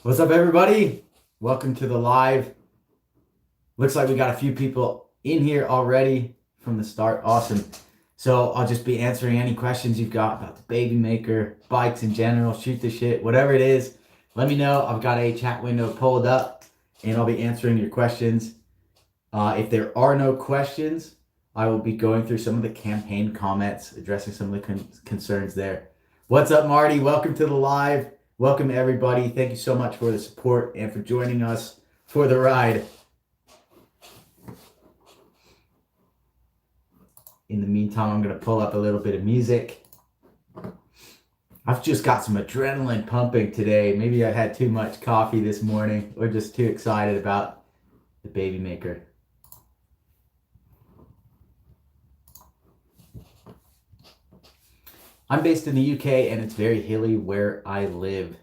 What's up, everybody? Welcome to the live. Looks like we got a few people in here already from the start. Awesome. So I'll just be answering any questions you've got about the Babymaker, bikes in general, shoot the shit, whatever it is. Let me know. I've got a chat window pulled up and I'll be answering your questions. If there are no questions, I will be going through some of the campaign comments, addressing some of the concerns there. What's up, Marty? Welcome to the live. Welcome, everybody. Thank you so much for the support and for joining us for the ride. In the meantime, I'm going to pull up a little bit of music. I've just got some adrenaline pumping today. Maybe I had too much coffee this morning or just too excited about the Babymaker. I'm based in the UK and it's very hilly where I live.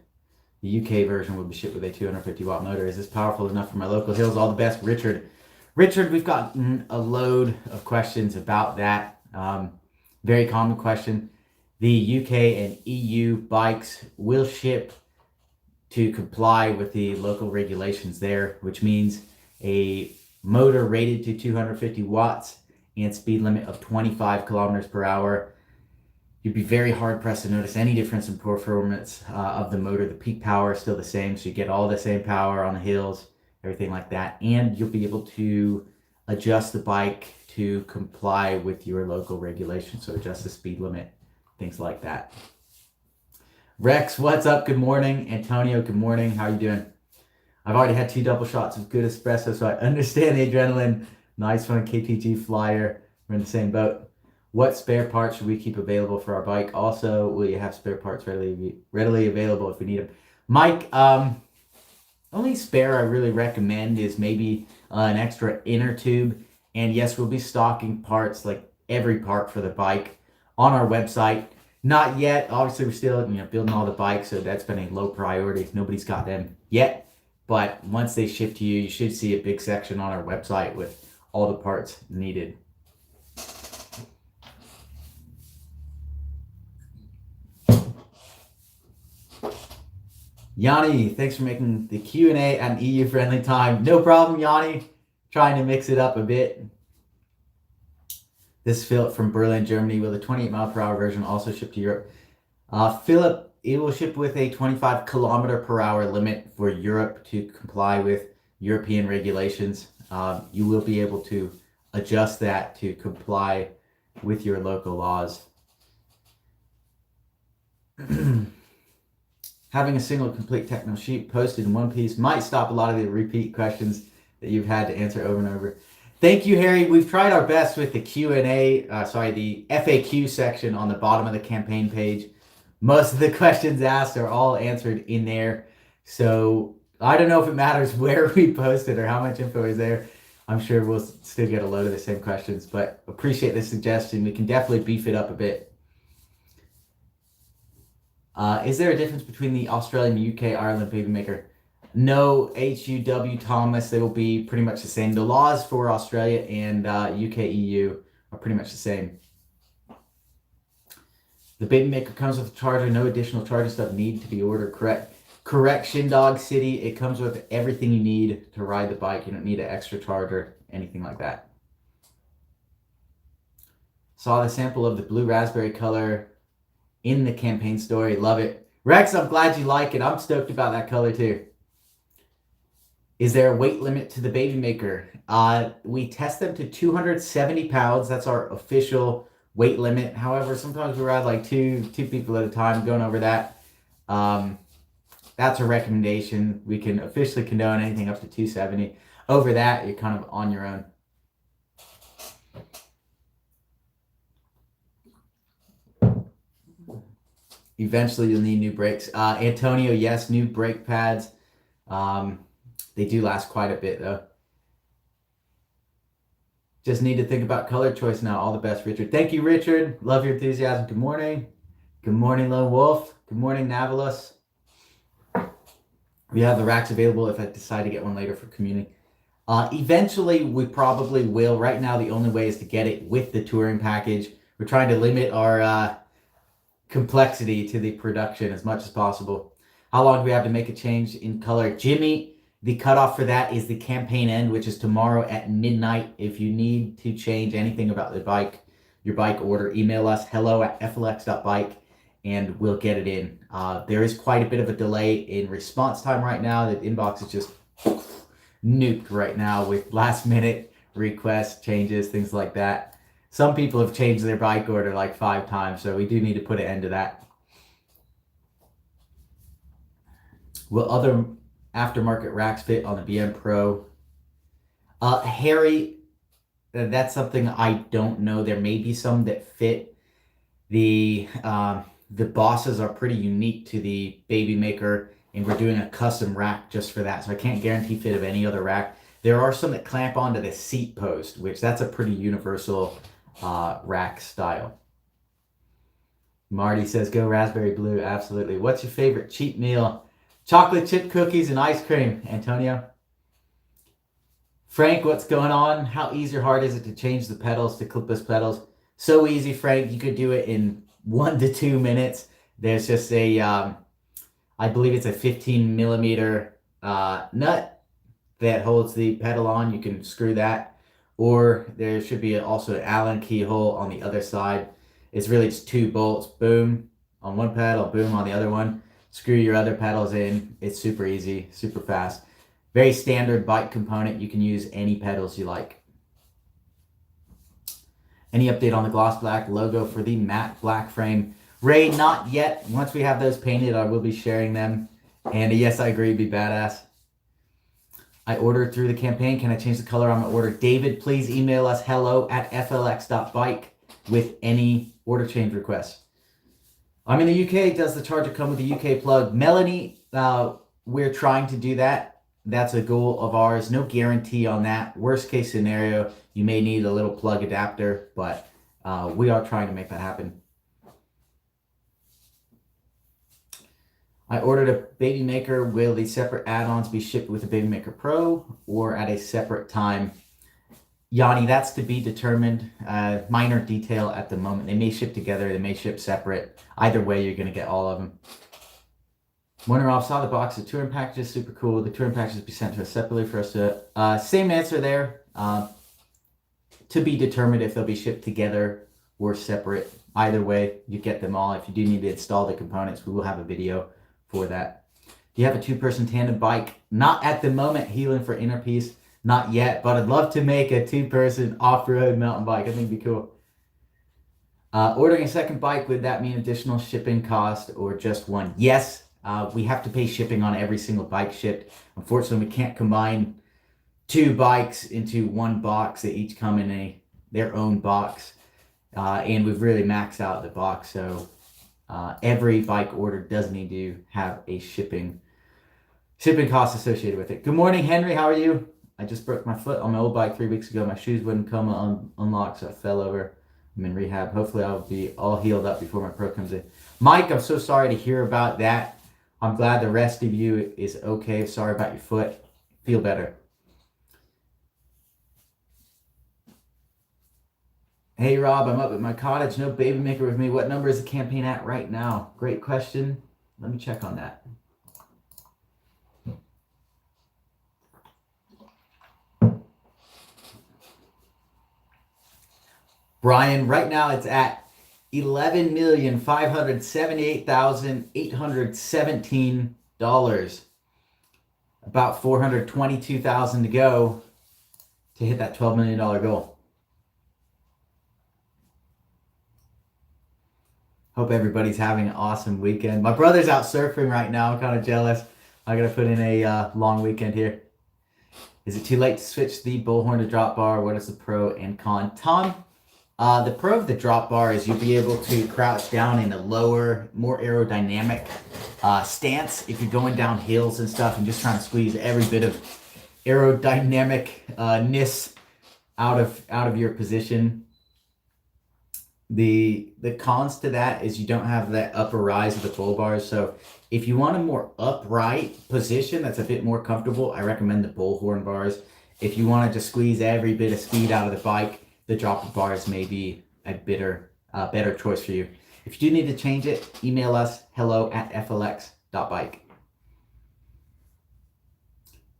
The UK version will be shipped with a 250 watt motor. Is this powerful enough for my local hills? All the best, Richard. Richard, we've gotten a load of questions about that. Very common question. The UK and EU bikes will ship to comply with the local regulations there, which means a motor rated to 250 watts and speed limit of 25 kilometers per hour. You'd be very hard pressed to notice any difference in performance of the motor. The peak power is still the same, so you get all the same power on the hills, everything like that. And you'll be able to adjust the bike to comply with your local regulations, so adjust the speed limit, things like that. Rex, what's up? Good morning. Antonio, good morning. How are you doing? I've already had 2 double shots of good espresso, so I understand the adrenaline. Nice one, KTG Flyer. We're in the same boat. What spare parts should we keep available for our bike? Also, will you have spare parts readily available if we need them? Mike, only spare I really recommend is maybe an extra inner tube. And yes, we'll be stocking parts, like every part for the bike on our website. Not yet. Obviously, we're still building all the bikes, so that's been a low priority. Nobody's got them yet. But once they ship to you, you should see a big section on our website with all the parts needed. Yanni, thanks for making the Q&A an EU-friendly time. No problem, Yanni. Trying to mix it up a bit. This is Philip from Berlin, Germany. Will the 28 mile per hour version also ship to Europe? Philip, it will ship with a 25 kilometer per hour limit for Europe to comply with European regulations. You will be able to adjust that to comply with your local laws. Having a single complete technical sheet posted in one piece might stop a lot of the repeat questions that you've had to answer over and over. Thank you, Harry. We've tried our best with the Q&A, the FAQ section on the bottom of the campaign page. Most of the questions asked are all answered in there. So I don't know if it matters where we post it or how much info is there. I'm sure we'll still get a load of the same questions, but appreciate the suggestion. We can definitely beef it up a bit. Is there a difference between the Australian, UK, Ireland Babymaker? No, HUW Thomas, they will be pretty much the same. The laws for Australia and UK, EU are pretty much the same. The Babymaker comes with a charger. No additional charger stuff need to be ordered. Correction, Dog City. It comes with everything you need to ride the bike. You don't need an extra charger, anything like that. Saw the sample of the blue raspberry color in the campaign story. Love it. Rex, I'm glad you like it. I'm stoked about that color too. Is there a weight limit to the Babymaker? We test them to 270 pounds. That's our official weight limit. However, sometimes we ride like two people at a time. Going over that. That's a recommendation. We can officially condone anything up to 270. Over that, you're kind of on your own. Eventually, you'll need new brakes. Antonio, yes, new brake pads. They do last quite a bit, though. Just need to think about color choice now. All the best, Richard. Thank you, Richard. Love your enthusiasm. Good morning. Good morning, Lone Wolf. Good morning, Navalus. We have the racks available if I decide to get one later for commuting. Eventually, we probably will. Right now, the only way is to get it with the touring package. We're trying to limit our complexity to the production as much as possible. How long do we have to make a change in color? Jimmy, the cutoff for that is the campaign end, which is tomorrow at midnight. If you need to change anything about the bike, your bike order, email us hello@flx.bike and we'll get it in. There is quite a bit of a delay in response time right now. The inbox is just nuked right now with last minute requests, changes, things like that. Some people have changed their bike order like 5 times, so we do need to put an end to that. Will other aftermarket racks fit on the BM Pro? Harry, that's something I don't know. There may be some that fit. The bosses are pretty unique to the Babymaker, and we're doing a custom rack just for that, so I can't guarantee fit of any other rack. There are some that clamp onto the seat post, which that's a pretty universal rack style. Marty says, go raspberry blue. Absolutely. What's your favorite cheat meal? Chocolate chip cookies and ice cream, Antonio. Frank, what's going on? How easy or hard is it to change the pedals to clipless pedals? So easy, Frank. You could do it in 1 to 2 minutes. There's just a, I believe it's a 15 millimeter nut that holds the pedal on. You can screw that. Or there should be also an Allen keyhole on the other side. It's really just 2 bolts. Boom on one pedal, boom on the other one. Screw your other pedals in. It's super easy, super fast. Very standard bike component. You can use any pedals you like. Any update on the gloss black logo for the matte black frame? Ray, not yet. Once we have those painted, I will be sharing them. And yes, I agree, it'd be badass. I ordered through the campaign. Can I change the color on my order? David, please email us hello@flx.bike with any order change requests. I'm in the UK. Does the charger come with a UK plug? Melanie, we're trying to do that. That's a goal of ours. No guarantee on that. Worst case scenario, you may need a little plug adapter, but we are trying to make that happen. I ordered a Babymaker. Will the separate add-ons be shipped with a Babymaker Pro or at a separate time? Yanni, that's to be determined. Minor detail at the moment. They may ship together. They may ship separate. Either way, you're going to get all of them. Wonder saw the box of touring packages. Super cool. The touring packages be sent to us separately for us to... same answer there. To be determined if they'll be shipped together or separate. Either way, you get them all. If you do need to install the components, we will have a video for that. Do you have a 2-person tandem bike? Not at the moment. Healing for inner peace. Not yet, but I'd love to make a 2-person off-road mountain bike. I think it'd be cool. Ordering a second bike, would that mean additional shipping cost or just one? Yes, we have to pay shipping on every single bike shipped. Unfortunately, we can't combine 2 bikes into 1 box. They each come in their own box. And we've really maxed out the box, so every bike order does need to have a shipping cost associated with it. Good morning, Henry. How are you? I just broke my foot on my old bike 3 weeks ago. My shoes wouldn't come unlocked, so I fell over. I'm in rehab. Hopefully I'll be all healed up before my pro comes in. Mike, I'm so sorry to hear about that. I'm glad the rest of you is okay. Sorry about your foot. Feel better. Hey Rob, I'm up at my cottage. No Babymaker with me. What number is the campaign at right now? Great question. Let me check on that. Brian, right now it's at $11,578,817. About $422,000 to go to hit that $12 million goal. Hope everybody's having an awesome weekend. My brother's out surfing right now. I'm kind of jealous. I got to put in a long weekend here. Is it too late to switch the Bullhorn to drop bar? What is the pro and con? Tom, the pro of the drop bar is you'll be able to crouch down in a lower, more aerodynamic stance if you're going down hills and stuff and just trying to squeeze every bit of aerodynamic-ness out of your position. The cons to that is you don't have that upper rise of the bull bars. So if you want a more upright position that's a bit more comfortable, I recommend the Bullhorn bars. If you want to just squeeze every bit of speed out of the bike, the dropper bars may be a better choice for you. If you do need to change it, email us hello@flx.bike.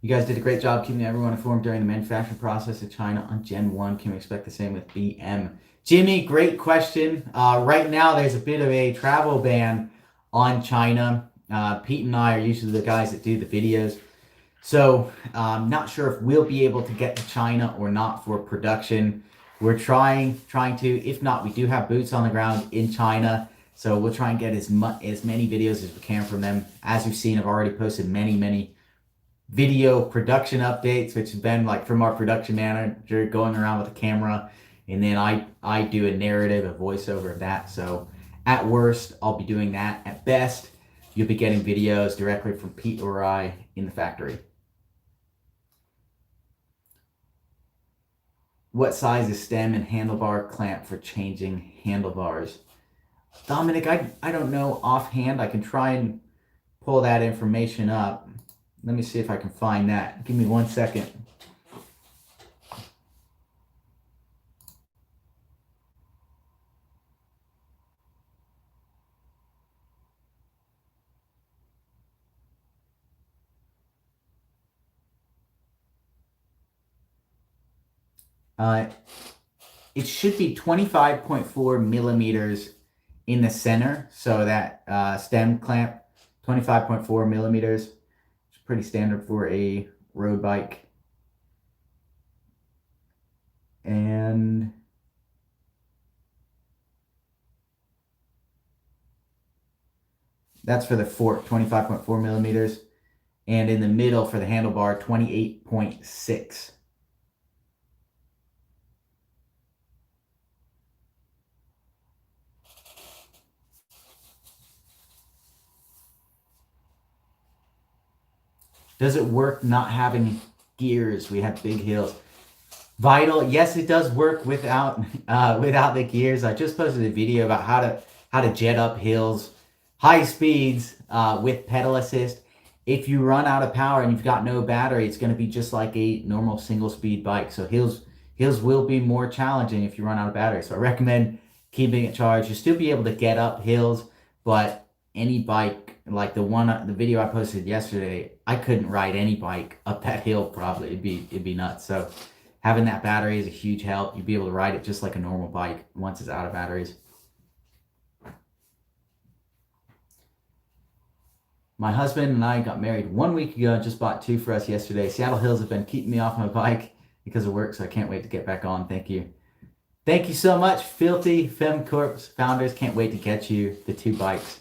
You guys did a great job keeping everyone informed during the manufacturing process in China on Gen 1. Can we expect the same with BM? Jimmy, great question. Right now, there's a bit of a travel ban on China. Pete and I are usually the guys that do the videos. So not sure if we'll be able to get to China or not for production. We're trying to. If not, we do have boots on the ground in China. So we'll try and get as many videos as we can from them. As you've seen, I've already posted many video production updates, which have been like from our production manager going around with a camera, and then I do a narrative, a voiceover of that. So at worst, I'll be doing that. At best, you'll be getting videos directly from Pete or I in the factory. What size is stem and handlebar clamp for changing handlebars? Dominic, I don't know offhand. I can try and pull that information up. Let me see if I can find that. Give me 1 second. It should be 25.4 millimeters in the center. So that stem clamp, 25.4 millimeters. It's pretty standard for a road bike. And that's for the fork, 25.4 millimeters. And in the middle for the handlebar, 28.6. Does it work not having gears? We have big hills. Vital, yes, it does work without the gears. I just posted a video about how to jet up hills, high speeds with pedal assist. If you run out of power and you've got no battery, it's going to be just like a normal single speed bike. So hills will be more challenging if you run out of battery. So I recommend keeping it charged. You'll still be able to get up hills, but any bike like the video I posted yesterday, I couldn't ride any bike up that hill probably. It'd be nuts. So having that battery is a huge help. You'll be able to ride it just like a normal bike once it's out of batteries. My husband and I got married 1 week ago and just bought 2 for us yesterday. Seattle Hills have been keeping me off my bike because of work, so I can't wait to get back on. Thank you. Thank you so much, Filthy FemCorp's founders. Can't wait to get you the 2 bikes.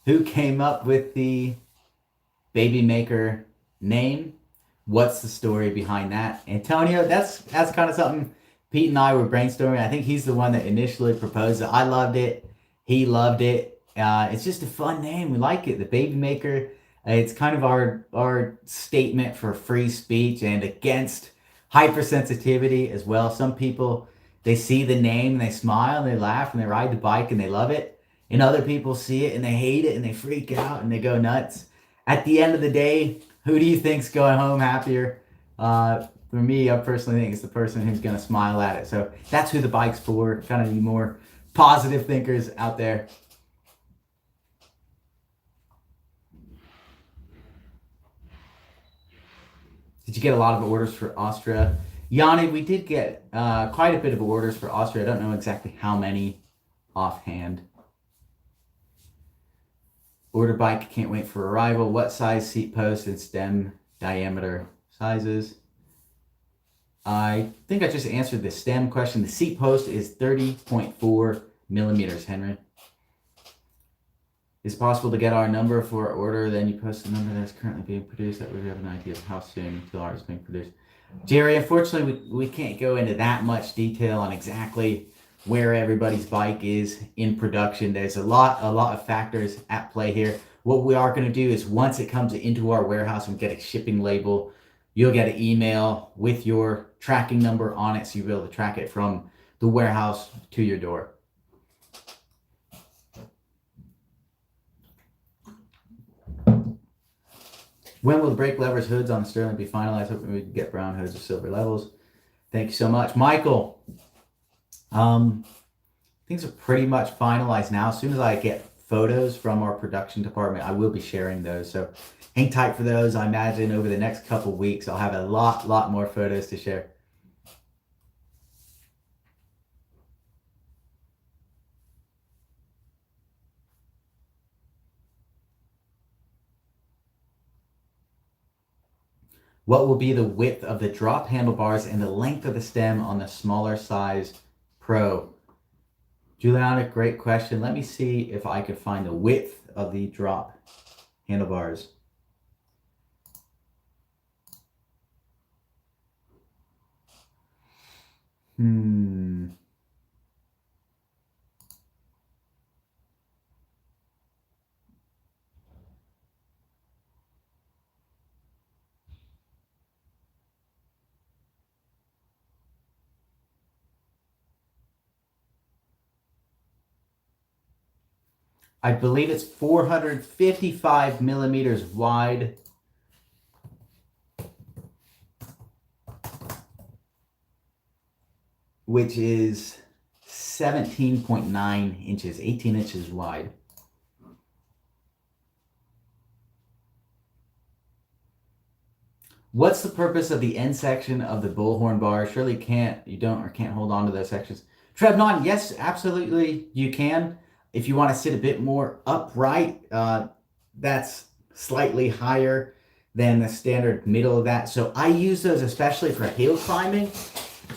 Who came up with the Babymaker name? What's the story behind that? Antonio, that's kind of something Pete and I were brainstorming. I think he's the one that initially proposed it. I loved it. He loved it. It's just a fun name. We like it. The Babymaker. It's kind of our statement for free speech and against hypersensitivity as well. Some people, they see the name and they smile and they laugh and they ride the bike and they love it. And other people see it and they hate it and they freak out and they go nuts. At the end of the day, who do you think's going home happier? For me, I personally think it's the person who's going to smile at it. So that's who the bike's for. Kind of the more positive thinkers out there. Did you get a lot of orders for Austria? Yanni, we did get quite a bit of orders for Austria. I don't know exactly how many offhand. Order bike, can't wait for arrival. What size seat post and stem diameter sizes? I think I just answered the stem question. The seat post is 30.4 millimeters, Henry. Is it possible to get our number for our order? Then you post the number that's currently being produced. That way we have an idea of how soon until ours is being produced. Jerry, unfortunately, we can't go into that much detail on exactly where everybody's bike is in production. There's a lot of factors at play here. What we are going to do is once it comes into our warehouse and get a shipping label, you'll get an email with your tracking number on it, so you'll be able to track it from the warehouse to your door. When will the brake levers hoods on the Sterling be finalized? Hoping we can get brown hoods with silver levels. Thank you so much. Michael, things are pretty much finalized now. As soon as I get photos from our production department, I will be sharing those. So hang tight for those. I imagine over the next couple weeks, I'll have a lot more photos to share. What will be the width of the drop handlebars and the length of the stem on the smaller size Pro? Juliana, great question. Let me see if I could find the width of the drop handlebars. I believe it's 455 millimeters wide. Which is 17.9 inches, 18 inches wide. What's the purpose of the end section of the Bullhorn bar? Surely can't hold on to those sections. Trev Non, yes, absolutely you can. If you want to sit a bit more upright, that's slightly higher than the standard middle of that. So I use those especially for hill climbing.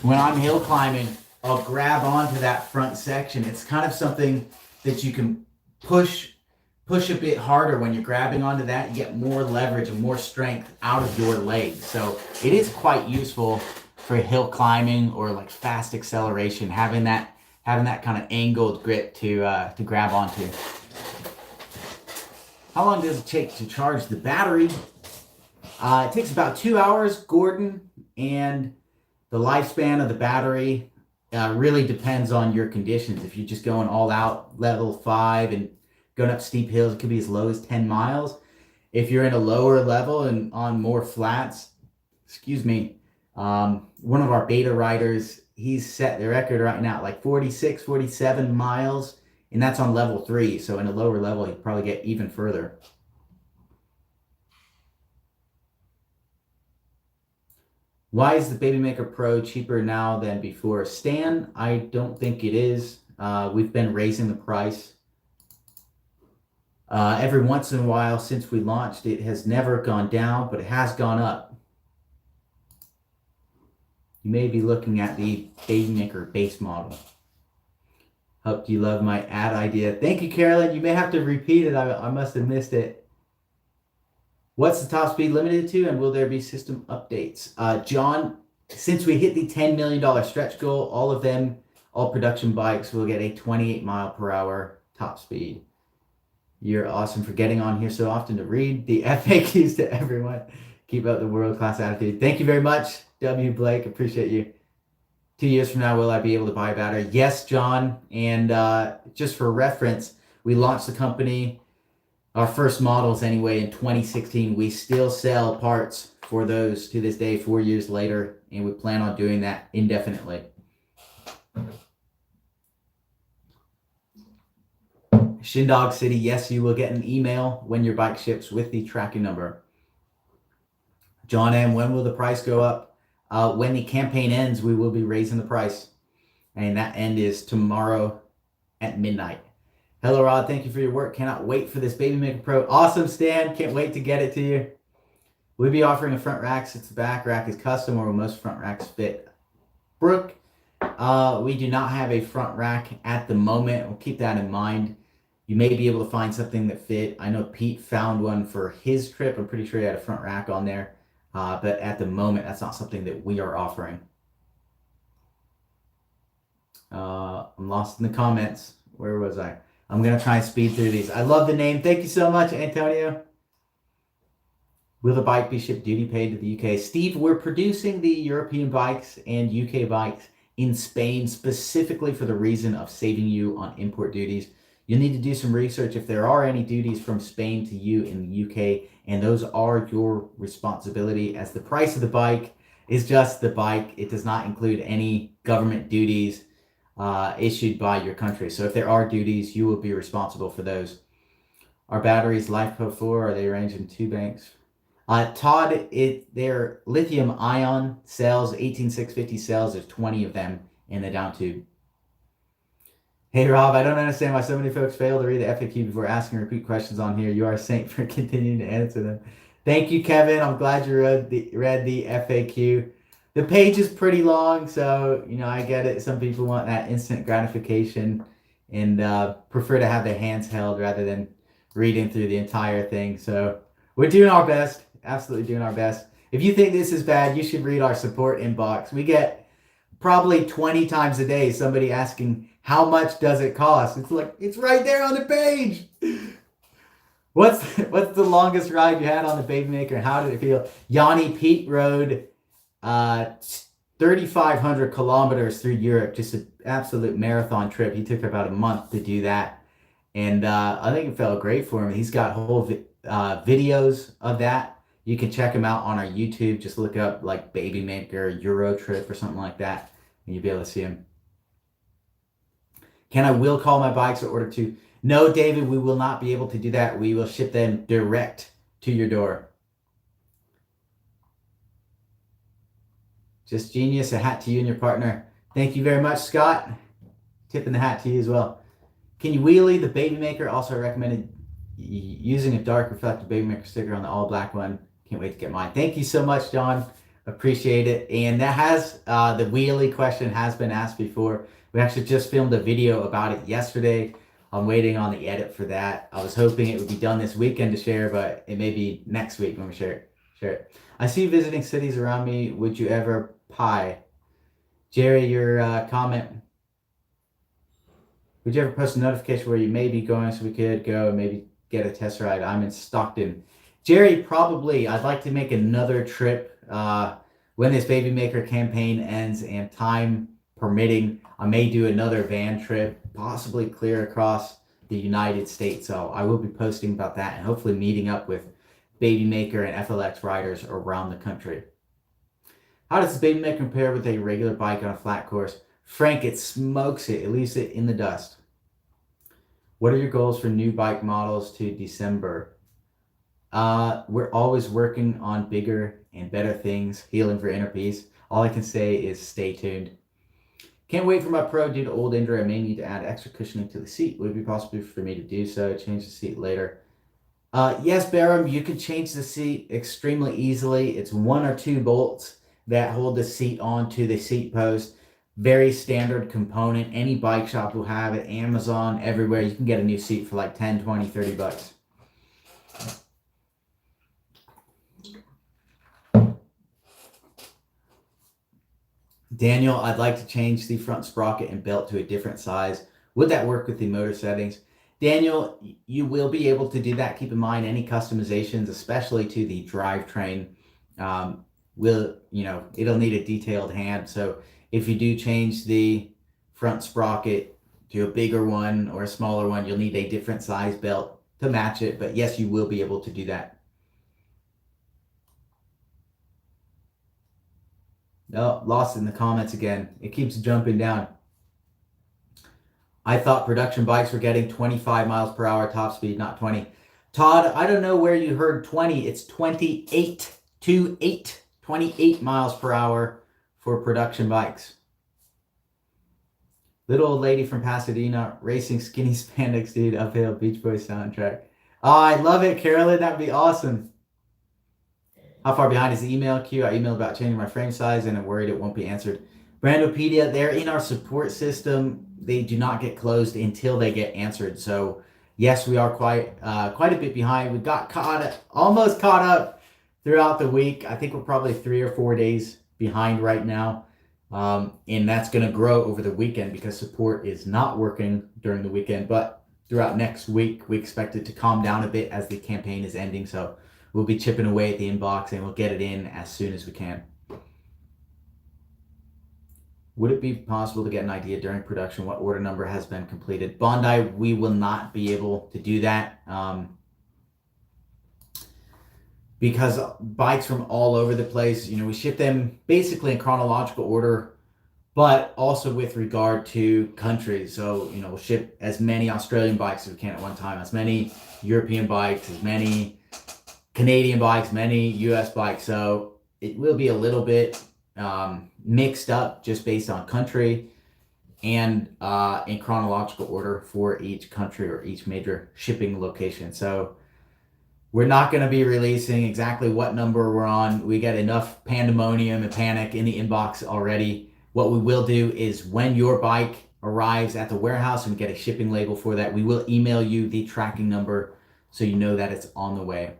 When I'm hill climbing, I'll grab onto that front section. It's kind of something that you can push a bit harder when you're grabbing onto that. You get more leverage and more strength out of your legs. So it is quite useful for hill climbing or like fast acceleration, having that kind of angled grip to grab onto. How long does it take to charge the battery? It takes about 2 hours, Gordon, and the lifespan of the battery really depends on your conditions. If you're just going all out level 5 and going up steep hills, it could be as low as 10 miles. If you're in a lower level and on more flats, one of our beta riders, he's set the record right now at like 46, 47 miles, and that's on level 3. So in a lower level, he'd probably get even further. Why is the Babymaker Pro cheaper now than before? Stan, I don't think it is. We've been raising the price. Every once in a while since we launched, it has never gone down, but it has gone up. You may be looking at the Babymaker base model. Hope you love my ad idea. Thank you, Carolyn. You may have to repeat it. I must have missed it. What's the top speed limited to, and will there be system updates? John, since we hit the $10 million stretch goal, all production bikes will get a 28 mile per hour top speed. You're awesome for getting on here so often to read the FAQs to everyone. Keep up the world-class attitude. Thank you very much, W. Blake. Appreciate you. 2 years from now, will I be able to buy a battery? Yes, John. And just for reference, we launched the company, our first models anyway, in 2016. We still sell parts for those to this day, 4 years later, and we plan on doing that indefinitely. Shindog City, yes, you will get an email when your bike ships with the tracking number. John M., when will the price go up? When the campaign ends, we will be raising the price. And that end is tomorrow at midnight. Hello, Rod. Thank you for your work. Cannot wait for this Babymaker Pro. Awesome, Stan. Can't wait to get it to you. We'll be offering a front rack since the back rack is custom, or will most front racks fit? Brooke, we do not have a front rack at the moment. We'll keep that in mind. You may be able to find something that fit. I know Pete found one for his trip. I'm pretty sure he had a front rack on there. But at the moment, that's not something that we are offering. I'm lost in the comments. Where was I? I'm going to try and speed through these. I love the name. Thank you so much, Antonio. Will the bike be shipped duty paid to the UK? Steve, we're producing the European bikes and UK bikes in Spain specifically for the reason of saving you on import duties. You'll need to do some research if there are any duties from Spain to you in the UK, and those are your responsibility, as the price of the bike is just the bike. It does not include any government duties issued by your country. So if there are duties, you will be responsible for those. Our batteries LiFePro 4, are they arranged in 2 banks? Todd, they're lithium ion cells, 18650 cells. There's 20 of them in the down tube. Hey Rob, I don't understand why so many folks fail to read the FAQ before asking repeat questions on here. You are a saint for continuing to answer them. Thank you, Kevin. I'm glad you read the FAQ. The page is pretty long, so I get it. Some people want that instant gratification and prefer to have their hands held rather than reading through the entire thing. So we're doing our best, absolutely doing our best. If you think this is bad, you should read our support inbox. We get probably 20 times a day somebody asking, how much does it cost? It's like, it's right there on the page. What's the longest ride you had on the Babymaker, and how did it feel? Yanni Pete rode 3,500 kilometers through Europe, just an absolute marathon trip. He took about a month to do that, and I think it felt great for him. He's got whole videos of that. You can check him out on our YouTube. Just look up like Babymaker Euro trip or something like that, and you'll be able to see him. Can I will call my bikes in order to? No, David, we will not be able to do that. We will ship them direct to your door. Just genius. A hat to you and your partner. Thank you very much, Scott. Tipping the hat to you as well. Can you wheelie the Babymaker? Also, I recommended using a dark reflective Babymaker sticker on the all black one. Can't wait to get mine. Thank you so much, John. Appreciate it. And that has the wheelie question has been asked before. We actually just filmed a video about it yesterday. I'm waiting on the edit for that. I was hoping it would be done this weekend to share, but it may be next week when we share it. I see you visiting cities around me. Would you ever pie? Jerry, your comment. Would you ever post a notification where you may be going so we could go and maybe get a test ride? I'm in Stockton. Jerry, probably. I'd like to make another trip when this Babymaker campaign ends and time permitting. I may do another van trip, possibly clear across the United States. So I will be posting about that and hopefully meeting up with Babymaker and FLX riders around the country. How does this Babymaker compare with a regular bike on a flat course? Frank, it smokes it. It leaves it in the dust. What are your goals for new bike models to December? We're always working on bigger and better things, healing for inner peace. All I can say is stay tuned. Can't wait for my Pro due to old injury. I may need to add extra cushioning to the seat. Would it be possible for me to do so? Change the seat later. Yes, Barum, you can change the seat extremely easily. It's 1 or 2 bolts that hold the seat onto the seat post. Very standard component. Any bike shop will have it. Amazon, everywhere. You can get a new seat for like 10, 20, 30 bucks. Daniel, I'd like to change the front sprocket and belt to a different size. Would that work with the motor settings? Daniel, you will be able to do that. Keep in mind any customizations, especially to the drivetrain, it'll need a detailed hand. So if you do change the front sprocket to a bigger one or a smaller one, you'll need a different size belt to match it. But yes, you will be able to do that. Oh, lost in the comments again. It keeps jumping down. I thought production bikes were getting 25 miles per hour top speed, not 20. Todd, I don't know where you heard 20. It's 28, 28 miles per hour for production bikes. Little old lady from Pasadena racing skinny spandex dude uphill Beach Boys soundtrack. Oh, I love it, Carolyn. That'd be awesome. How far behind is the email queue? I emailed about changing my frame size and I'm worried it won't be answered. Brandopedia, they're in our support system. They do not get closed until they get answered. So yes, we are quite a bit behind. We got almost caught up throughout the week. I think we're probably 3 or 4 days behind right now. And that's going to grow over the weekend because support is not working during the weekend. But throughout next week, we expect it to calm down a bit as the campaign is ending. So we'll be chipping away at the inbox and we'll get it in as soon as we can. Would it be possible to get an idea during production what order number has been completed? Bondi, we will not be able to do that because bikes from all over the place, we ship them basically in chronological order, but also with regard to countries. So, we'll ship as many Australian bikes as we can at one time, as many European bikes, as many Canadian bikes, many US bikes. So it will be a little bit mixed up just based on country and in chronological order for each country or each major shipping location. So we're not going to be releasing exactly what number we're on. We get enough pandemonium and panic in the inbox already. What we will do is when your bike arrives at the warehouse and we get a shipping label for that, we will email you the tracking number so you know that it's on the way.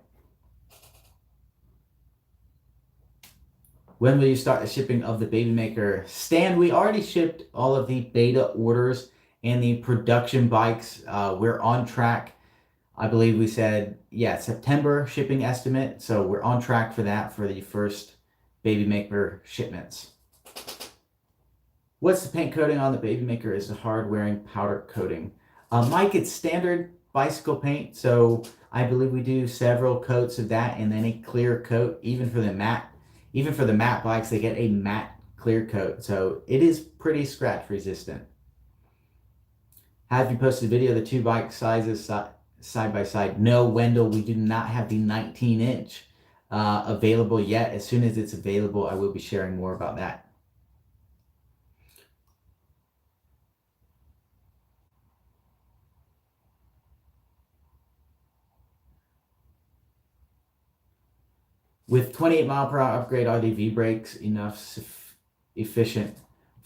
When will you start the shipping of the Babymaker? Stan, we already shipped all of the beta orders and the production bikes. We're on track. I believe we said, September shipping estimate. So we're on track for that for the first Babymaker shipments. What's the paint coating on the Babymaker? Is a hard wearing powder coating. Mike, it's standard bicycle paint. So I believe we do several coats of that and then a clear coat, even for the matte bikes, they get a matte clear coat. So it is pretty scratch resistant. Have you posted a video of the two bike sizes side by side? No, Wendell, we do not have the 19-inch available yet. As soon as it's available, I will be sharing more about that. With 28 mile per hour upgrade, are the V-brakes enough efficient?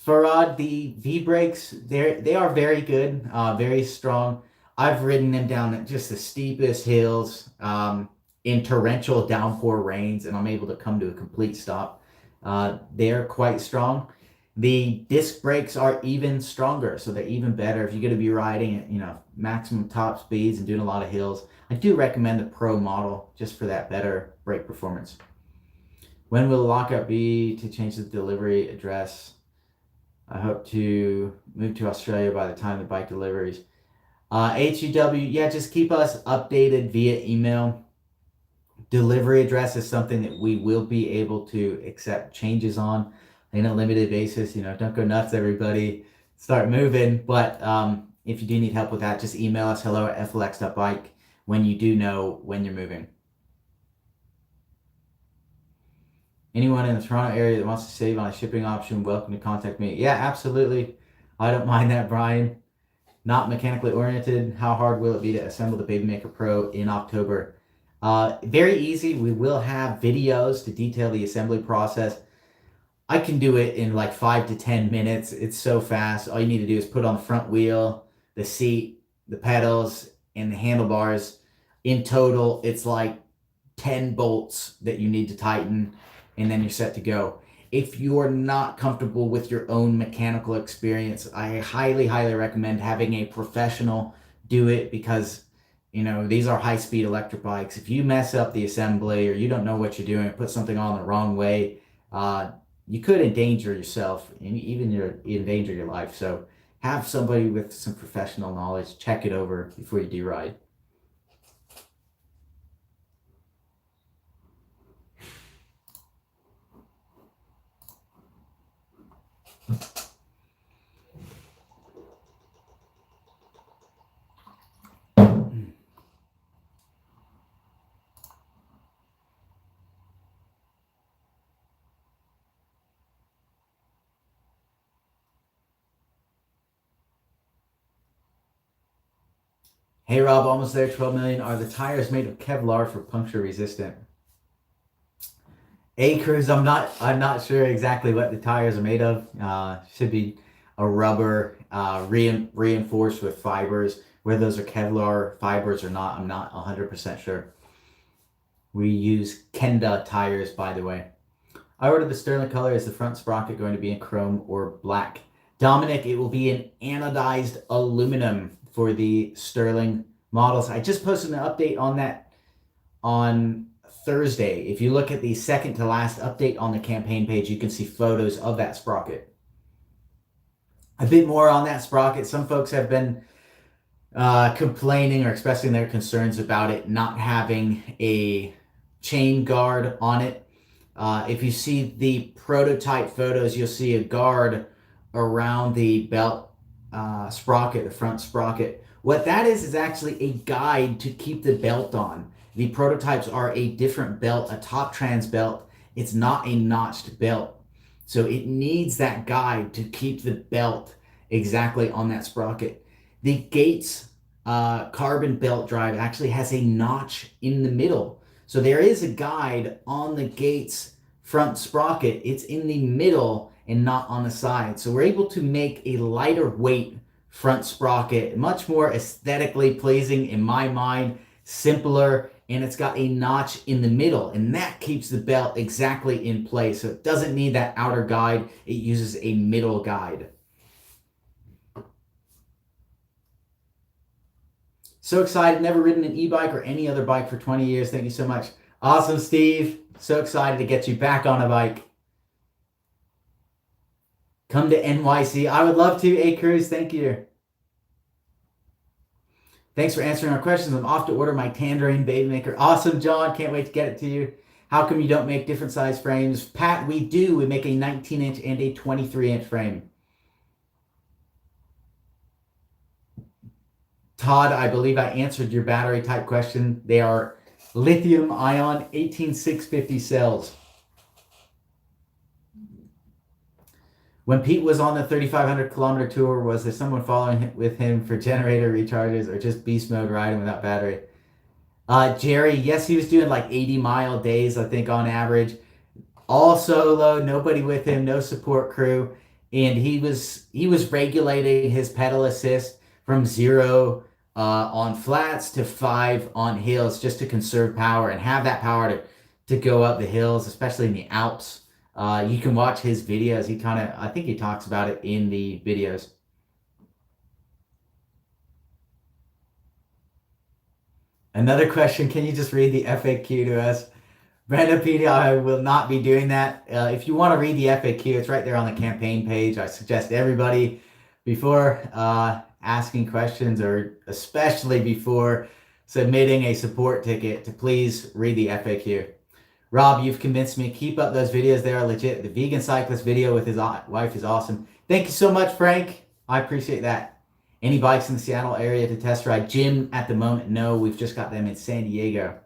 Farad, the V-brakes, they are very good, very strong. I've ridden them down at just the steepest hills in torrential downpour rains, and I'm able to come to a complete stop. They're quite strong. The disc brakes are even stronger, so they're even better if you're going to be riding at maximum top speeds and doing a lot of hills. I do recommend the Pro model just for that better brake performance. When will the lockout be to change the delivery address? I hope to move to Australia by the time the bike delivers. HEW, just keep us updated via email. Delivery address is something that we will be able to accept changes on in a limited basis. Don't go nuts, everybody. Start moving. But if you do need help with that, just email us hello@flx.bike when you do know when you're moving. Anyone in the Toronto area that wants to save on a shipping option, welcome to contact me. Yeah, absolutely. I don't mind that, Brian. Not mechanically oriented. How hard will it be to assemble the Babymaker Pro in October? Very easy. We will have videos to detail the assembly process. I can do it in like 5 to 10 minutes. It's so fast. All you need to do is put on the front wheel, the seat, the pedals, and the handlebars. In total, it's like 10 bolts that you need to tighten, and then you're set to go. If you're not comfortable with your own mechanical experience, I highly, highly recommend having a professional do it because, these are high-speed electric bikes. If you mess up the assembly or you don't know what you're doing, put something on the wrong way, you could endanger yourself and even endanger your life. So have somebody with some professional knowledge check it over before you do ride. Hey Rob, almost there, 12 million. Are the tires made of Kevlar for puncture resistant? Acres, I'm not sure exactly what the tires are made of. Should be a rubber reinforced with fibers. Whether those are Kevlar fibers or not, I'm not 100% sure. We use Kenda tires, by the way. I ordered the sterling color. Is the front sprocket going to be in chrome or black? Dominic, it will be in anodized aluminum for the sterling models. I just posted an update on that on Thursday. If you look at the second to last update on the campaign page, you can see photos of that sprocket. A bit more on that sprocket. Some folks have been complaining or expressing their concerns about it not having a chain guard on it. If you see the prototype photos, you'll see a guard around the belt sprocket, the front sprocket. What that is actually a guide to keep the belt on. The prototypes are a different belt, a top trans belt. It's not a notched belt. So it needs that guide to keep the belt exactly on that sprocket. The Gates carbon belt drive actually has a notch in the middle. So there is a guide on the Gates front sprocket. It's in the middle and not on the side. So we're able to make a lighter weight front sprocket, much more aesthetically pleasing in my mind, simpler, and it's got a notch in the middle, and that keeps the belt exactly in place. So it doesn't need that outer guide. It uses a middle guide. So excited. Never ridden an e-bike or any other bike for 20 years. Thank you so much. Awesome, Steve. So excited to get you back on a bike. Come to NYC. I would love to. A Cruz, thank you. Thanks for answering our questions. I'm off to order my Tandem Babymaker. Awesome, John. Can't wait to get it to you. How come you don't make different size frames? Pat, we do. We make a 19-inch and a 23-inch frame. Todd, I believe I answered your battery type question. They are lithium ion 18650 cells. When Pete was on the 3,500 kilometer tour, was there someone following with him for generator recharges or just beast mode riding without battery? Jerry, yes, he was doing like 80-mile days, I think, on average. All solo, nobody with him, no support crew. And he was regulating his pedal assist from 0 on flats to 5 on hills just to conserve power and have that power to go up the hills, especially in the Alps. You can watch his videos. I think he talks about it in the videos. Another question, can you just read the FAQ to us? Brenda Petey, I will not be doing that. If you want to read the FAQ, it's right there on the campaign page. I suggest everybody, before asking questions or especially before submitting a support ticket, to please read the FAQ. Rob, you've convinced me. Keep up those videos. They are legit. The vegan cyclist video with his wife is awesome. Thank you so much, Frank. I appreciate that. Any bikes in the Seattle area to test ride? Jim, at the moment, no. We've just got them in San Diego.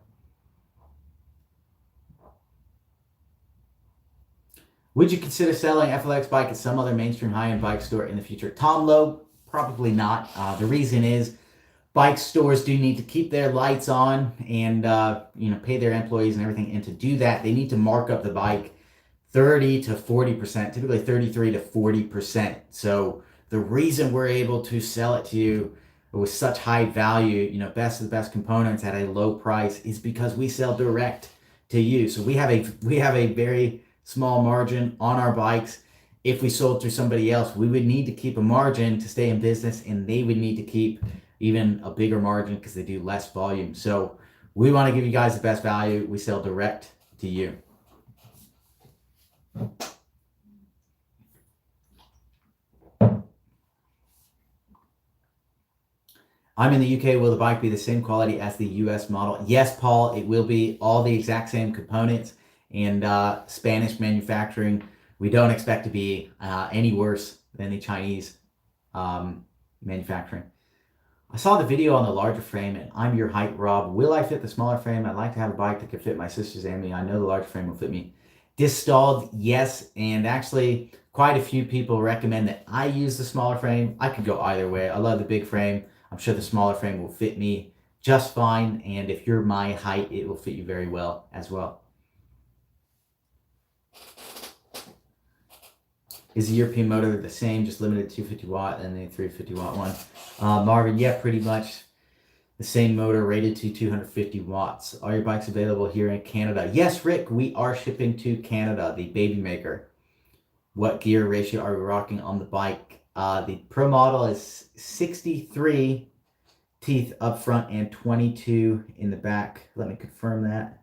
Would you consider selling FLX bike at some other mainstream high-end bike store in the future? Tom Lowe, probably not. The reason is bike stores do need to keep their lights on and pay their employees and everything. And to do that, they need to mark up the bike 30 to 40%, typically 33 to 40%. So the reason we're able to sell it to you with such high value, best of the best components at a low price, is because we sell direct to you. So we have a very small margin on our bikes. If we sold through somebody else, we would need to keep a margin to stay in business, and they would need to keep even a bigger margin because they do less volume. So we want to give you guys the best value. We sell direct to you. I'm in the UK. Will the bike be the same quality as the US model? Yes, Paul, it will be all the exact same components and Spanish manufacturing. We don't expect to be any worse than the Chinese manufacturing. I saw the video on the larger frame, and I'm your height, Rob. Will I fit the smaller frame? I'd like to have a bike that could fit my sisters and me. I know the larger frame will fit me. Disc-stalled, yes, and actually quite a few people recommend that I use the smaller frame. I could go either way. I love the big frame. I'm sure the smaller frame will fit me just fine, and if you're my height, it will fit you very well as well. Is the European motor the same, just limited to 250 watt and the 350 watt one? Marvin, yeah, pretty much the same motor, rated to 250 watts. Are your bikes available here in Canada? Yes, Rick, we are shipping to Canada, the Babymaker. What gear ratio are we rocking on the bike? The Pro model is 63 teeth up front and 22 in the back. Let me confirm that.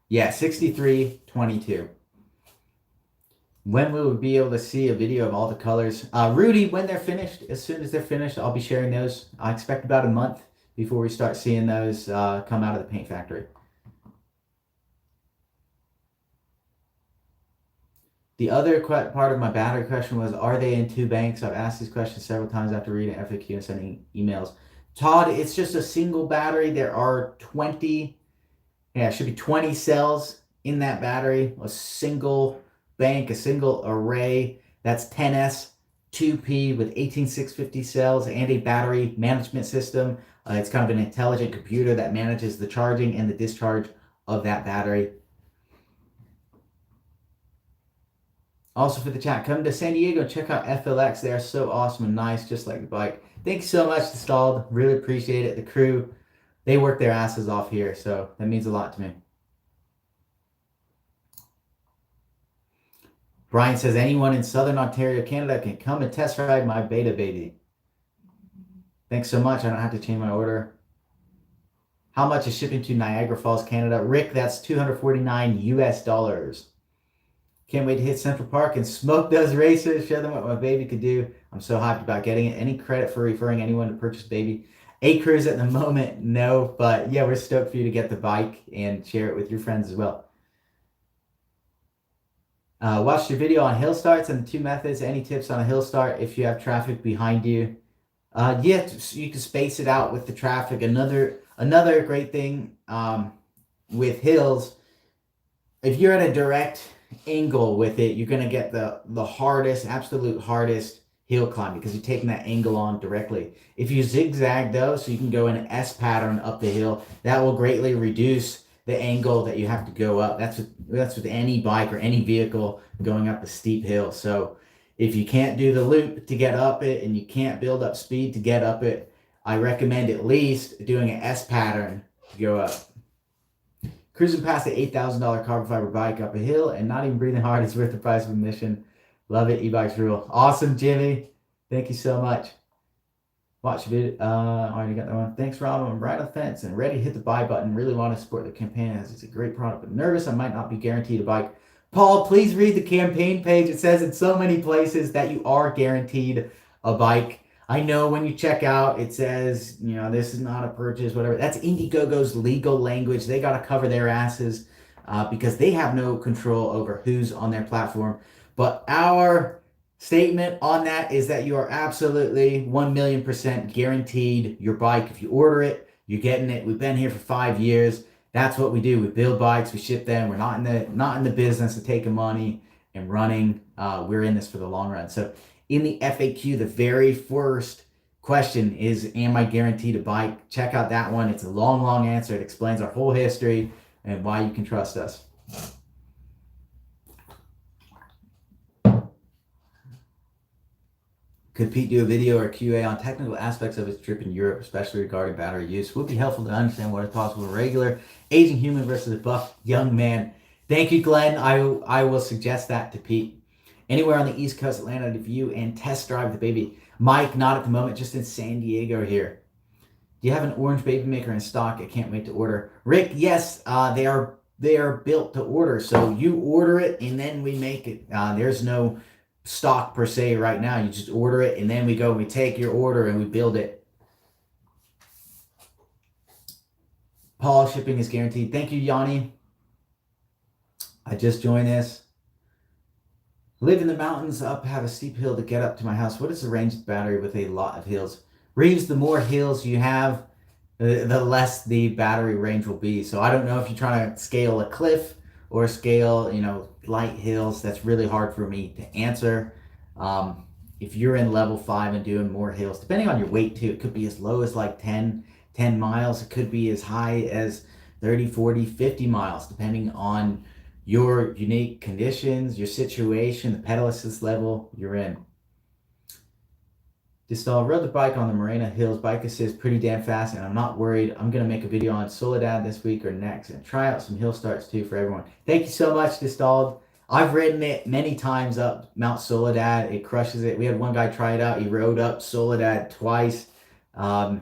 Yeah, 6322. When will we be able to see a video of all the colors? Rudy, when they're finished, as soon as they're finished, I'll be sharing those. I expect about a month before we start seeing those come out of the paint factory. The other part of my battery question was, are they in two banks? I've asked these questions several times after reading FAQ and sending emails. Todd, it's just a single battery. There are 20, yeah, it should be 20 cells in that battery. A single bank, a single array. That's 10S 2P with 18650 cells and a battery management system. It's kind of an intelligent computer that manages the charging and the discharge of that battery. Also for the chat, come to San Diego and check out FLX. They are so awesome and nice, just like the bike. Thanks so much, Installed. Really appreciate it. The crew, they work their asses off here, so that means a lot to me. Brian says, anyone in Southern Ontario, Canada can come and test ride my Beta Baby. Thanks so much. I don't have to change my order. How much is shipping to Niagara Falls, Canada? Rick, that's $249 US. Can't wait to hit Central Park and smoke those racers, show them what my baby could do. I'm so hyped about getting it. Any credit for referring anyone to purchase baby? Acres at the moment, no, but yeah, we're stoked for you to get the bike and share it with your friends as well. Watched your video on hill starts and the two methods. Any tips on a hill start if you have traffic behind you? Yeah, you can space it out with the traffic. Another great thing with hills, if you're at a direct angle with it, you're gonna get the hardest, absolute hardest hill climb because you're taking that angle on directly. If you zigzag though, so you can go in an S pattern up the hill, that will greatly reduce the angle that you have to go up. That's with any bike or any vehicle going up a steep hill. So if you can't do the loop to get up it and you can't build up speed to get up it, I recommend at least doing an S pattern to go up. Cruising past the $8,000 carbon fiber bike up a hill and not even breathing hard is worth the price of admission. Love it. E-bikes rule. Awesome, Jimmy. Thank you so much. Watch video. Already got that one. Thanks, Rob. I'm right on the fence and ready to hit the buy button. Really want to support the campaign as it's a great product, but nervous I might not be guaranteed a bike. Paul, please read the campaign page. It says in so many places that you are guaranteed a bike. I know when you check out, it says, you know, this is not a purchase, whatever. That's Indiegogo's legal language. They got to cover their asses because they have no control over who's on their platform. But our statement on that is that you are absolutely 1,000,000% guaranteed your bike. If you order it, you're getting it. We've been here for 5 years. That's what we do. We build bikes, we ship them. We're not in the business of taking money and running. We're in this for the long run. So in the FAQ, the very first question is, am I guaranteed a bike? Check out that one. It's a long answer. It explains our whole history and why you can trust us. Could Pete do a video or QA on technical aspects of his trip in Europe, especially regarding battery use? Would be helpful to understand what is possible for a regular aging human versus a buff young man. Thank you, Glenn. I will suggest that to Pete. Anywhere on the East Coast, Atlanta to view and test drive the baby. Mike, not at the moment, just in San Diego here. Do you have an orange Babymaker in stock? I can't wait to order. Rick, yes, they are built to order. So you order it and then we make it. There's no stock per se right now. You just order it and then we take your order and we build it. Paul, shipping is guaranteed. Thank you, Yanni. I just joined this. Live in the mountains, have a steep hill to get up to my house. What is the range of the battery with a lot of hills? Reeves, the more hills you have, the less the battery range will be. So I don't know if you're trying to scale a cliff or scale, light hills. That's really hard for me to answer. If you're in level 5 and doing more hills, depending on your weight too, it could be as low as like 10 miles. It could be as high as 30, 40, 50 miles, depending on your unique conditions, your situation, the pedal assist level you're in. Rode the bike on the Morena Hills. Bike assist pretty damn fast, and I'm not worried. I'm going to make a video on Soledad this week or next and try out some hill starts too for everyone. Thank you so much, Distalled. I've ridden it many times up Mount Soledad. It crushes it. We had one guy try it out. He rode up Soledad twice, all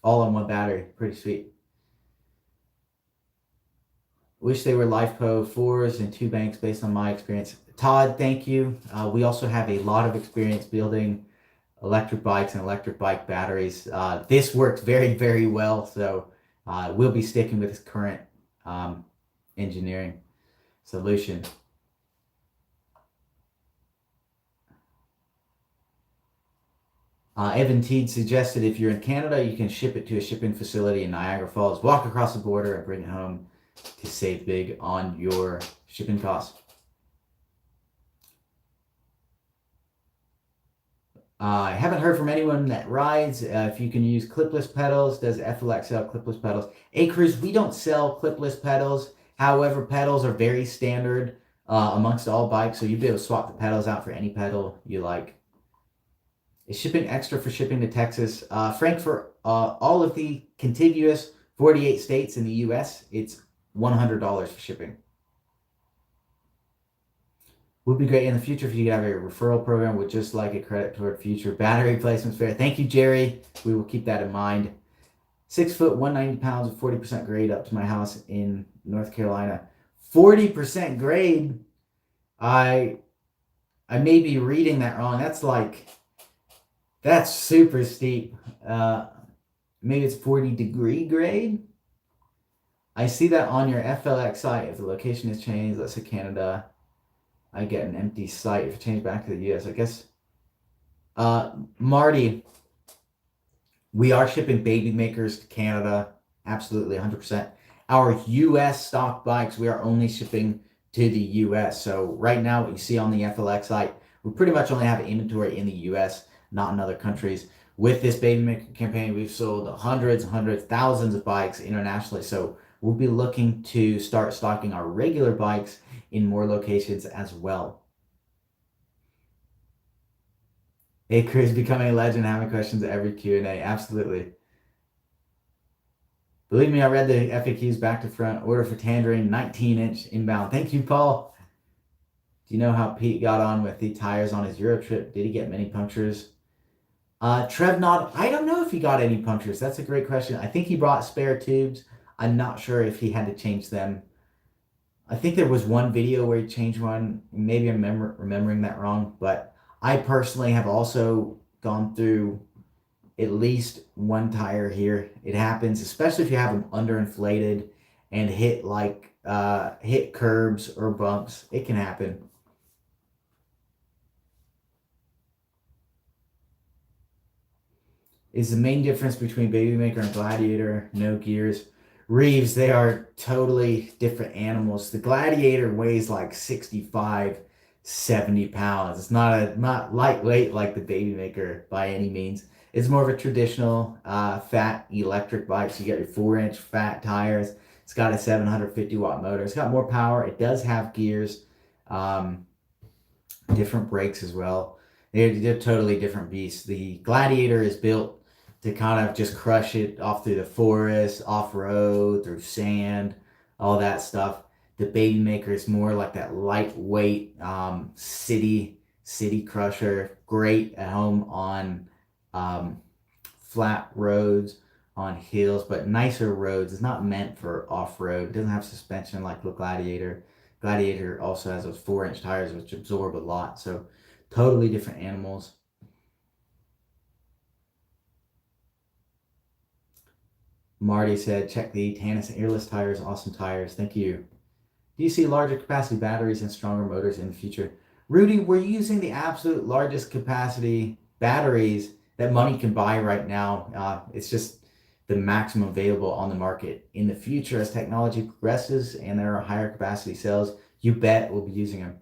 on one battery. Pretty sweet. Wish they were LiFePro 4s and 2 banks based on my experience. Todd, thank you. We also have a lot of experience building electric bikes and electric bike batteries. This works very, very well, so we'll be sticking with this current engineering solution. Evan Teed suggested if you're in Canada, you can ship it to a shipping facility in Niagara Falls, walk across the border and bring it home to save big on your shipping costs. I haven't heard from anyone that rides. If you can use clipless pedals, does FLX sell clipless pedals? Cruz, we don't sell clipless pedals. However, pedals are very standard amongst all bikes, so you'd be able to swap the pedals out for any pedal you like. Is shipping extra for shipping to Texas? Frank, for all of the contiguous 48 states in the U.S., it's $100 for shipping. Would be great in the future if you could have a referral program with just like a credit toward future battery replacements fair. Thank you, Jerry. We will keep that in mind. 6 foot, 190 pounds, 40% grade up to my house in North Carolina. 40% grade? I may be reading that wrong. That's super steep. Maybe it's 40-degree grade. I see that on your FLX site. If the location is changed, let's say Canada, I get an empty site. If it changed back to the US, I guess. Marty, we are shipping Babymakers to Canada. Absolutely, 100%. Our US stock bikes, we are only shipping to the US. So right now, what you see on the FLX site, we pretty much only have inventory in the US, not in other countries. With this Babymaker campaign, we've sold hundreds, thousands of bikes internationally. So we'll be looking to start stocking our regular bikes in more locations as well. Hey, Chris, becoming a legend, having questions at every Q&A. Absolutely. Believe me, I read the FAQs back to front. Order for Tandem, 19-inch inbound. Thank you, Paul. Do you know how Pete got on with the tires on his Euro trip? Did he get many punctures? Trevnod, I don't know if he got any punctures. That's a great question. I think he brought spare tubes. I'm not sure if he had to change them. I think there was one video where he changed one. Maybe I'm remembering that wrong, but I personally have also gone through at least one tire here. It happens, especially if you have them underinflated and hit curbs or bumps. It can happen. Is the main difference between Babymaker and Gladiator no gears? Reeves, they are totally different animals. The Gladiator weighs like 65, 70 pounds. It's not lightweight like the Babymaker by any means. It's more of a traditional fat electric bike. So you get your 4-inch fat tires. It's got a 750-watt motor. It's got more power. It does have gears, different brakes as well. They're totally different beasts. The Gladiator is built to kind of just crush it off through the forest, off-road, through sand, all that stuff. The Babymaker is more like that lightweight city crusher. Great at home on flat roads, on hills, but nicer roads. It's not meant for off-road. It doesn't have suspension like the Gladiator. Gladiator also has those 4-inch tires which absorb a lot. So totally different animals. Marty said, check the Tandem airless tires, awesome tires. Thank you. Do you see larger capacity batteries and stronger motors in the future? Rudy, we're using the absolute largest capacity batteries that money can buy right now. It's just the maximum available on the market. In the future, as technology progresses and there are higher capacity cells, you bet we'll be using them.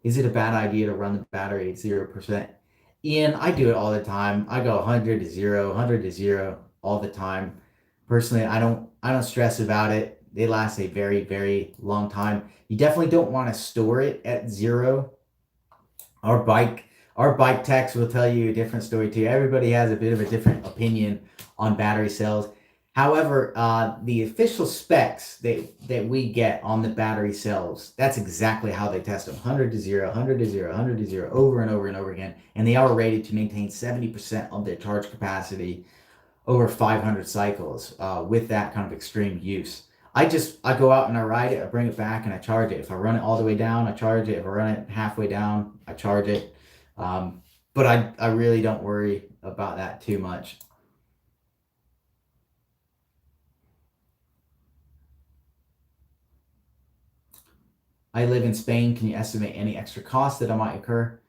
Is it a bad idea to run the battery at 0%? Ian, I do it all the time. I go 100 to 0, 100 to 0 all the time. Personally, I don't stress about it. They last a very, very long time. You definitely don't want to store it at 0. Our bike techs will tell you a different story too. Everybody has a bit of a different opinion on battery cells. However, the official specs that we get on the battery cells, that's exactly how they test them. 100 to 0, 100 to 0, 100 to 0, over and over and over again. And they are rated to maintain 70% of their charge capacity over 500 cycles with that kind of extreme use. I go out and I ride it, I bring it back and I charge it. If I run it all the way down, I charge it. If I run it halfway down, I charge it. But I really don't worry about that too much. I live in Spain. Can you estimate any extra costs that I might incur?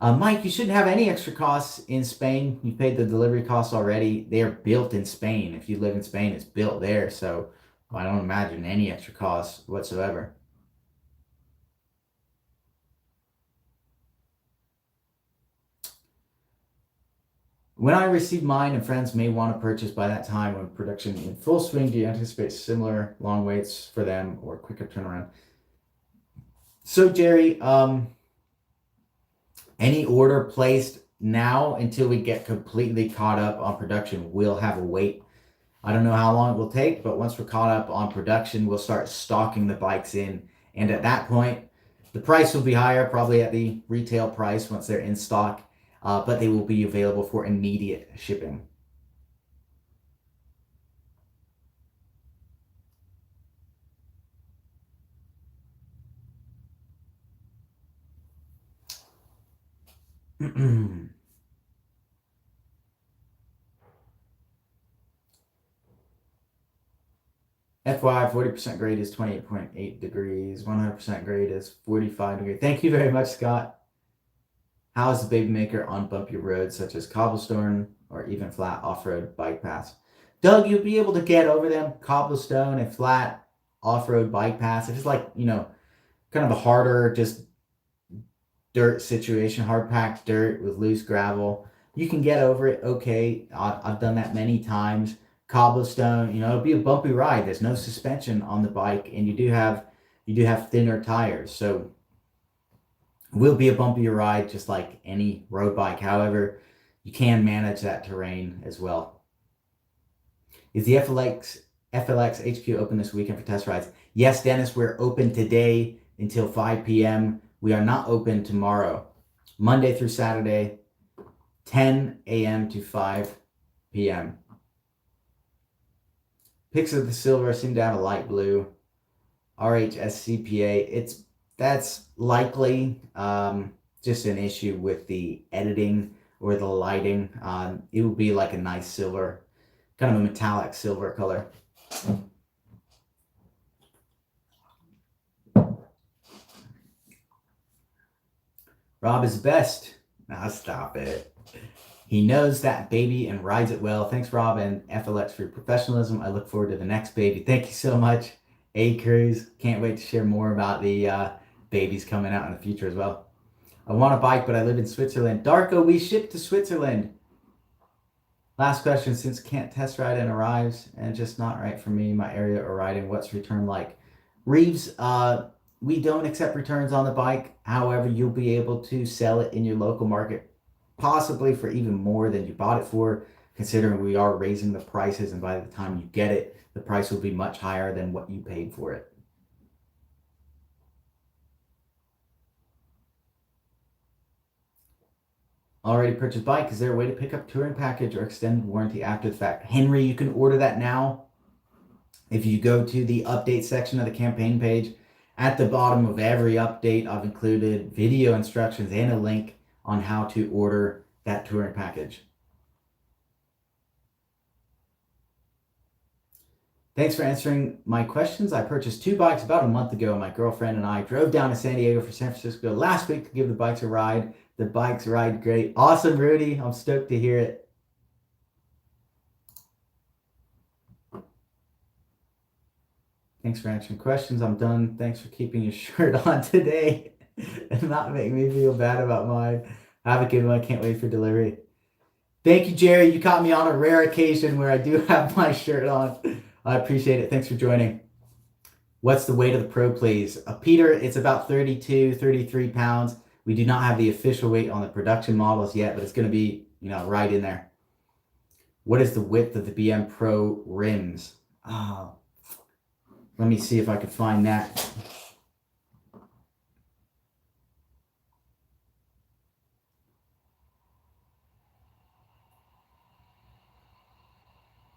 Mike, you shouldn't have any extra costs in Spain. You paid the delivery costs already. They are built in Spain. If you live in Spain, it's built there. So I don't imagine any extra costs whatsoever. When I receive mine, and friends may want to purchase by that time when production in full swing, do you anticipate similar long waits for them or quicker turnaround? So Jerry, any order placed now until we get completely caught up on production will have a wait. I don't know how long it will take, but once we're caught up on production, we'll start stocking the bikes in. And at that point, the price will be higher, probably at the retail price once they're in stock, but they will be available for immediate shipping. FY 40% grade is 28.8 degrees. 100% grade is 45 degrees. Thank you very much, Scott. How is the Babymaker on bumpy roads such as cobblestone or even flat off-road bike paths? Doug, you'll be able to get over them. Cobblestone and flat off-road bike paths. If it's like, kind of a harder, just dirt situation, hard packed dirt with loose gravel, you can get over it okay. I've done that many times. Cobblestone, it'll be a bumpy ride. There's no suspension on the bike, and you do have thinner tires, so it will be a bumpier ride just like any road bike. However, you can manage that terrain as well. Is the FLX HQ open this weekend for test rides? Yes, Dennis, we're open today until 5 p.m. We are not open tomorrow. Monday through Saturday, 10 a.m. to 5 p.m. Pics of the silver seem to have a light blue. RHSCPA, that's likely just an issue with the editing or the lighting. It would be like a nice silver, kind of a metallic silver color. Rob is the best. Now stop it. He knows that baby and rides it well. Thanks, Rob and FLX, for your professionalism. I look forward to the next baby. Thank you so much, A Cruz. Can't wait to share more about the babies coming out in the future as well. I want a bike, but I live in Switzerland. Darko, we ship to Switzerland. Last question, since can't test ride and arrives and just not right for me, my area or riding, what's return like? Reeves, we don't accept returns on the bike. However, you'll be able to sell it in your local market, possibly for even more than you bought it for, considering we are raising the prices, and by the time you get it, the price will be much higher than what you paid for it. Already purchased bike. Is there a way to pick up touring package or extended warranty after the fact? Henry, you can order that now. If you go to the update section of the campaign page, at the bottom of every update, I've included video instructions and a link on how to order that touring package. Thanks for answering my questions. I purchased 2 bikes about a month ago. My girlfriend and I drove down to San Diego for San Francisco last week to give the bikes a ride. The bikes ride great. Awesome, Rudy. I'm stoked to hear it. Thanks for answering questions. I'm done. Thanks for keeping your shirt on today and not making me feel bad about mine. Have a good one. Can't wait for delivery. Thank you, Jerry. You caught me on a rare occasion where I do have my shirt on. I appreciate it. Thanks for joining. What's the weight of the Pro, please? Peter, it's about 32, 33 pounds. We do not have the official weight on the production models yet, but it's going to be, right in there. What is the width of the BM Pro rims? Oh, let me see if I can find that.